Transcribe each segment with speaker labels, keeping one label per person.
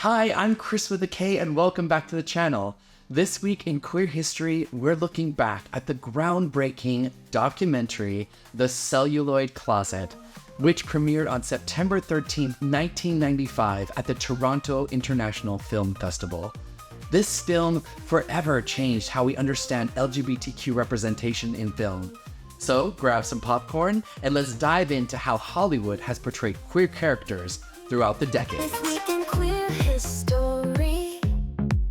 Speaker 1: Hi, I'm Chris with a K and welcome back to the channel. This week in queer history, we're looking back at the groundbreaking documentary, The Celluloid Closet, which premiered on September 13, 1995 at the Toronto International Film Festival. This film forever changed how we understand LGBTQ representation in film. So grab some popcorn and let's dive into how Hollywood has portrayed queer characters throughout the decades.
Speaker 2: This week in queer history,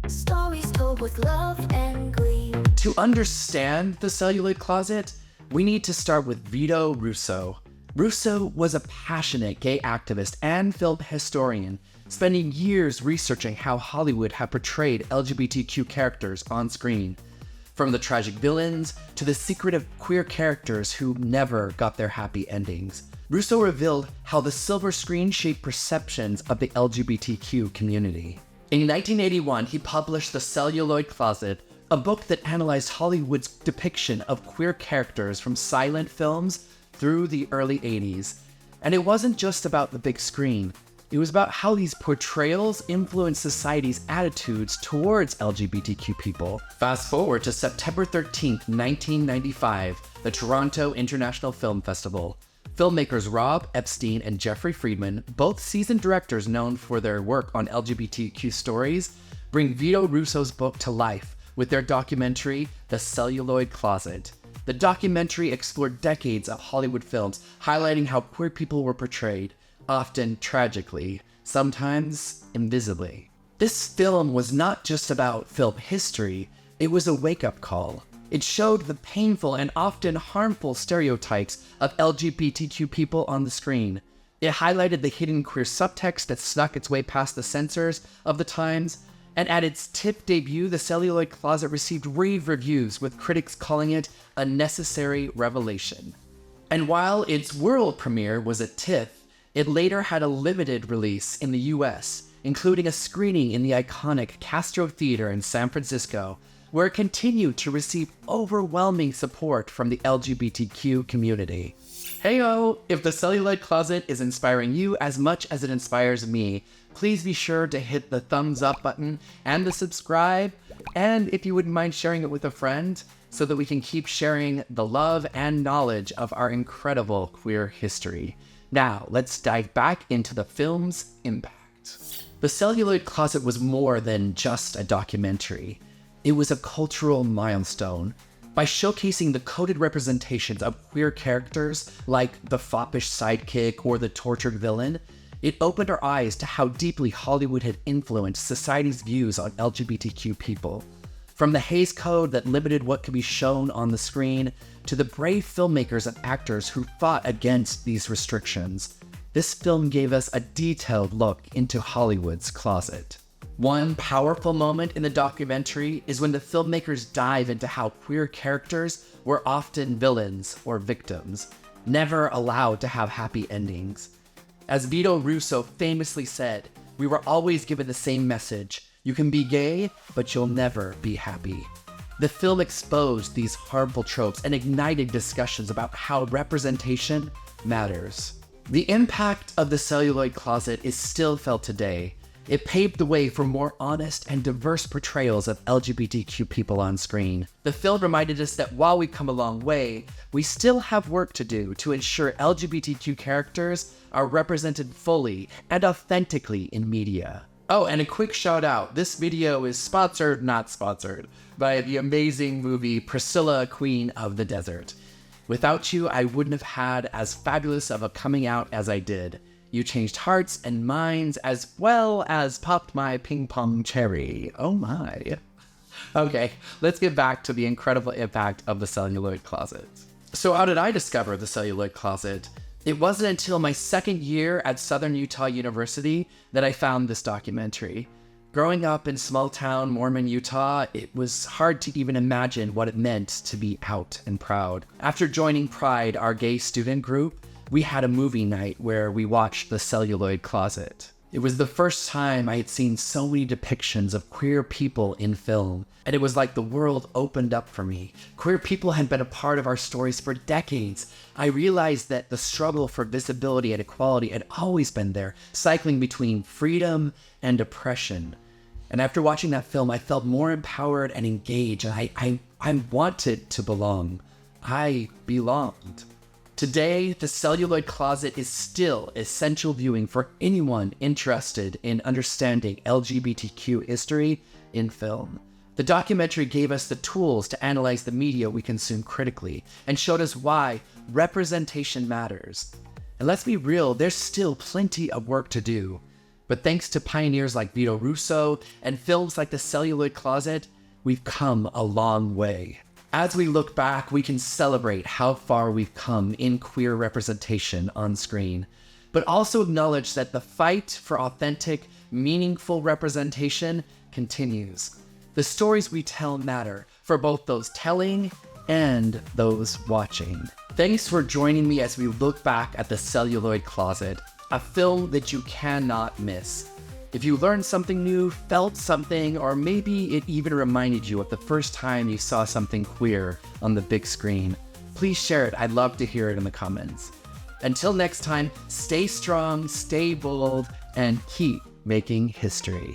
Speaker 2: stories told with love and glee.
Speaker 1: To understand the Celluloid Closet, we need to start with Vito Russo. Russo was a passionate gay activist and film historian, spending years researching how Hollywood had portrayed LGBTQ characters on screen. From the tragic villains to the secretive queer characters who never got their happy endings. Russo revealed how the silver screen shaped perceptions of the LGBTQ community. In 1981, he published The Celluloid Closet, a book that analyzed Hollywood's depiction of queer characters from silent films through the early 80s. And it wasn't just about the big screen. It was about how these portrayals influenced society's attitudes towards LGBTQ people. Fast forward to September 13th, 1995, the Toronto International Film Festival. Filmmakers Rob Epstein and Jeffrey Friedman, both seasoned directors known for their work on LGBTQ stories, bring Vito Russo's book to life with their documentary, The Celluloid Closet. The documentary explored decades of Hollywood films, highlighting how queer people were portrayed, often tragically, sometimes invisibly. This film was not just about film history, it was a wake-up call. It showed the painful and often harmful stereotypes of LGBTQ people on the screen. It highlighted the hidden queer subtext that snuck its way past the censors of the times, and at its TIFF debut, The Celluloid Closet received rave reviews, with critics calling it a necessary revelation. And while its world premiere was at TIFF, it later had a limited release in the US, including a screening in the iconic Castro Theater in San Francisco, where it continued to receive overwhelming support from the LGBTQ community. Heyo! If The Celluloid Closet is inspiring you as much as it inspires me, please be sure to hit the thumbs up button and the subscribe, and if you wouldn't mind sharing it with a friend, so that we can keep sharing the love and knowledge of our incredible queer history. Now, let's dive back into the film's impact. The Celluloid Closet was more than just a documentary. It was a cultural milestone. By showcasing the coded representations of queer characters like the foppish sidekick or the tortured villain, it opened our eyes to how deeply Hollywood had influenced society's views on LGBTQ people. From the Hays Code that limited what could be shown on the screen, to the brave filmmakers and actors who fought against these restrictions, this film gave us a detailed look into Hollywood's closet. One powerful moment in the documentary is when the filmmakers dive into how queer characters were often villains or victims, never allowed to have happy endings. As Vito Russo famously said, we were always given the same message: you can be gay, but you'll never be happy. The film exposed these harmful tropes and ignited discussions about how representation matters. The impact of The Celluloid Closet is still felt today. It paved the way for more honest and diverse portrayals of LGBTQ people on screen. The film reminded us that while we've come a long way, we still have work to do to ensure LGBTQ characters are represented fully and authentically in media. Oh, and a quick shout out. This video is sponsored, not sponsored, by the amazing movie Priscilla, Queen of the Desert. Without you, I wouldn't have had as fabulous of a coming out as I did. You changed hearts and minds as well as popped my ping pong cherry. Oh my. Okay, let's get back to the incredible impact of The Celluloid Closet. So how did I discover The Celluloid Closet? It wasn't until my second year at Southern Utah University that I found this documentary. Growing up in small-town Mormon Utah, it was hard to even imagine what it meant to be out and proud. After joining Pride, our gay student group, we had a movie night where we watched The Celluloid Closet. It was the first time I had seen so many depictions of queer people in film, and it was like the world opened up for me. Queer people had been a part of our stories for decades. I realized that the struggle for visibility and equality had always been there, cycling between freedom and oppression. And after watching that film, I felt more empowered and engaged, and I wanted to belong. I belonged. Today, the Celluloid Closet is still essential viewing for anyone interested in understanding LGBTQ history in film. The documentary gave us the tools to analyze the media we consume critically and showed us why representation matters. And let's be real, there's still plenty of work to do. But thanks to pioneers like Vito Russo and films like the Celluloid Closet, we've come a long way. As we look back, we can celebrate how far we've come in queer representation on screen, but also acknowledge that the fight for authentic, meaningful representation continues. The stories we tell matter for both those telling and those watching. Thanks for joining me as we look back at the Celluloid Closet, a film that you cannot miss. If you learned something new, felt something, or maybe it even reminded you of the first time you saw something queer on the big screen, please share it. I'd love to hear it in the comments. Until next time, stay strong, stay bold, and keep making history.